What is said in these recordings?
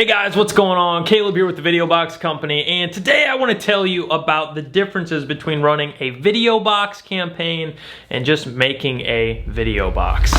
Hey guys, what's going on? Caleb here with the Video Box Company, and today I want to tell you about the differences between running a video box campaign and just making a video box.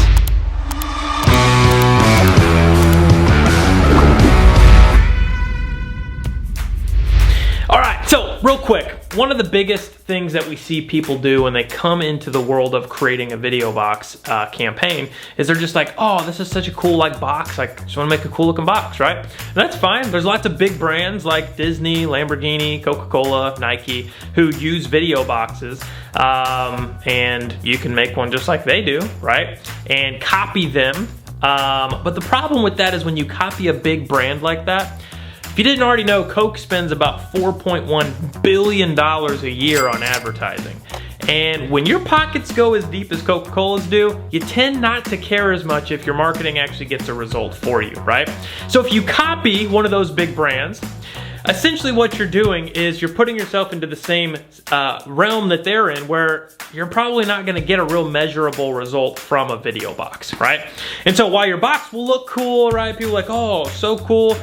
Alright, so real quick, one of the biggest things that we see people do when they come into the world of creating a video box campaign is they're just like, oh, this is such a cool box, I just want to make a cool looking box, right? And that's fine. There's lots of big brands like Disney, Lamborghini, Coca-Cola, Nike who use video boxes, and you can make one just like they do, right? And copy them. But the problem with that is when you copy a big brand like that, if you didn't already know, Coke spends about $4.1 billion a year on advertising. And when your pockets go as deep as Coca-Cola's do, you tend not to care as much if your marketing actually gets a result for you, right? So if you copy one of those big brands, essentially what you're doing is you're putting yourself into the same realm that they're in, where you're probably not gonna get a real measurable result from a video box, right? And so while your box will look cool, right? People are like, oh, so cool.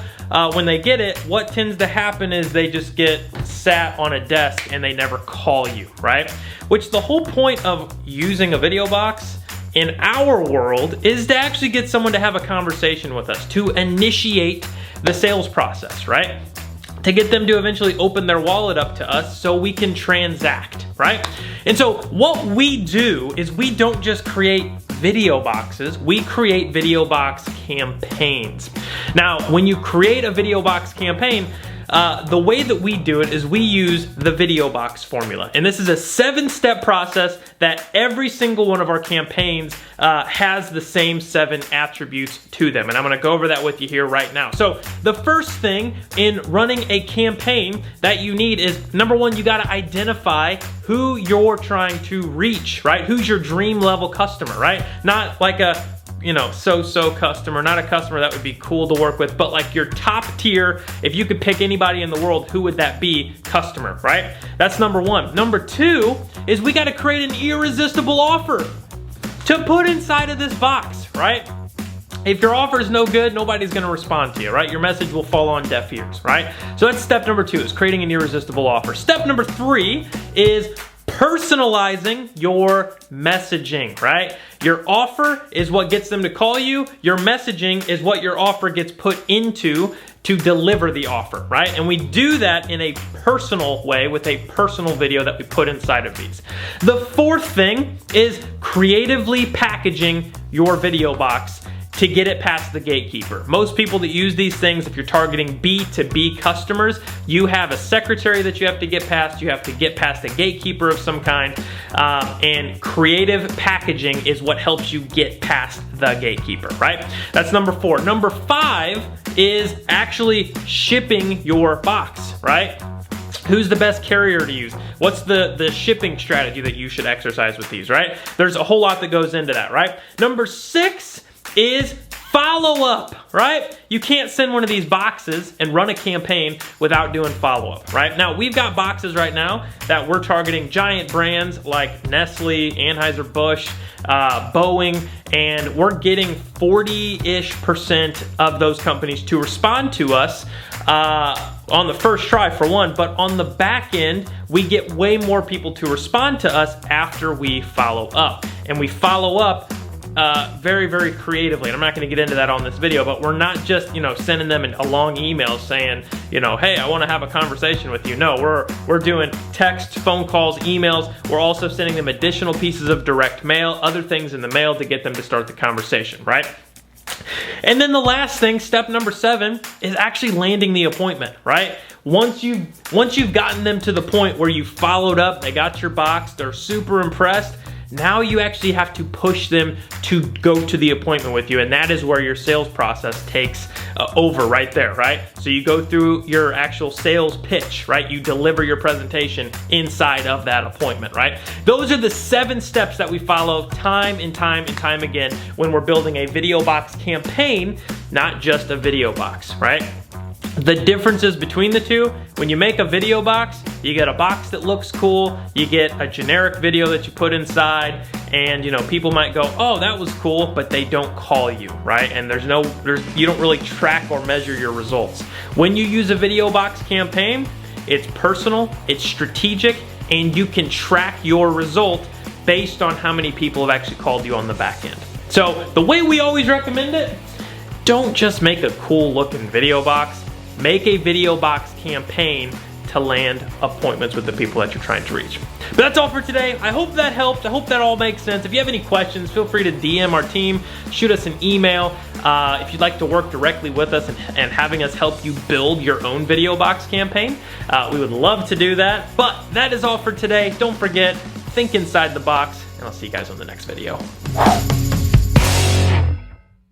When they get it, what tends to happen is they just get sat on a desk and they never call you, right? Which the whole point of using a video box in our world is to actually get someone to have a conversation with us, to initiate the sales process, right? To get them to eventually open their wallet up to us so we can transact, right? And so what we do is we don't just create video boxes, we create video box campaigns. Now, when you create a video box campaign, the way that we do it is we use the video box formula. And this is a 7-step process that every single one of our campaigns has the same 7 attributes to them. And I'm gonna go over that with you here right now. So the first thing in running a campaign that you need is, number one, you gotta identify who you're trying to reach, right? Who's your dream level customer, right? Not like a so-so customer, not a customer that would be cool to work with, but like your top tier, if you could pick anybody in the world, who would that be? Customer, right? That's number one. Number two is we gotta create an irresistible offer to put inside of this box, right? If your offer is no good, nobody's gonna respond to you, right? Your message will fall on deaf ears, right? So that's step number 2, is creating an irresistible offer. Step number 3 is personalizing your messaging, right? Your offer is what gets them to call you. Your messaging is what your offer gets put into to deliver the offer, right? And we do that in a personal way with a personal video that we put inside of these. The fourth thing is creatively packaging your video box to get it past the gatekeeper. Most people that use these things, if you're targeting B2B customers, you have a secretary that you have to get past, you have to get past a gatekeeper of some kind, and creative packaging is what helps you get past the gatekeeper, right? That's number 4. Number 5 is actually shipping your box, right? Who's the best carrier to use? What's the shipping strategy that you should exercise with these, right? There's a whole lot that goes into that, right? Number 6 is follow-up, right? You can't send one of these boxes and run a campaign without doing follow-up, right? Now, we've got boxes right now that we're targeting giant brands like Nestle, Anheuser-Busch, Boeing, and we're getting 40-ish% of those companies to respond to us on the first try, for one, but on the back end, we get way more people to respond to us after we follow up. And we follow up very, very creatively. And I'm not gonna get into that on this video, but we're not just, sending them a long email saying, hey, I wanna have a conversation with you. No, we're doing text, phone calls, emails. We're also sending them additional pieces of direct mail, other things in the mail to get them to start the conversation, right? And then the last thing, step number 7, is actually landing the appointment, right? Once you've gotten them to the point where you followed up, they got your box, they're super impressed, now you actually have to push them to go to the appointment with you, and that is where your sales process takes over right there, right? So you go through your actual sales pitch, right? You deliver your presentation inside of that appointment, right? Those are the 7 steps that we follow time and time and time again when we're building a video box campaign, not just a video box, right? The differences between the two, when you make a video box, you get a box that looks cool, you get a generic video that you put inside, and you know, people might go, oh, that was cool, but they don't call you, right? And you don't really track or measure your results. When you use a video box campaign, it's personal, it's strategic, and you can track your result based on how many people have actually called you on the back end. So the way we always recommend it, don't just make a cool looking video box, make a video box campaign to land appointments with the people that you're trying to reach. But that's all for today. I hope that helped. I hope that all makes sense. If you have any questions, feel free to DM our team, shoot us an email. If you'd like to work directly with us and having us help you build your own video box campaign, we would love to do that. But that is all for today. Don't forget, think inside the box, and I'll see you guys on the next video.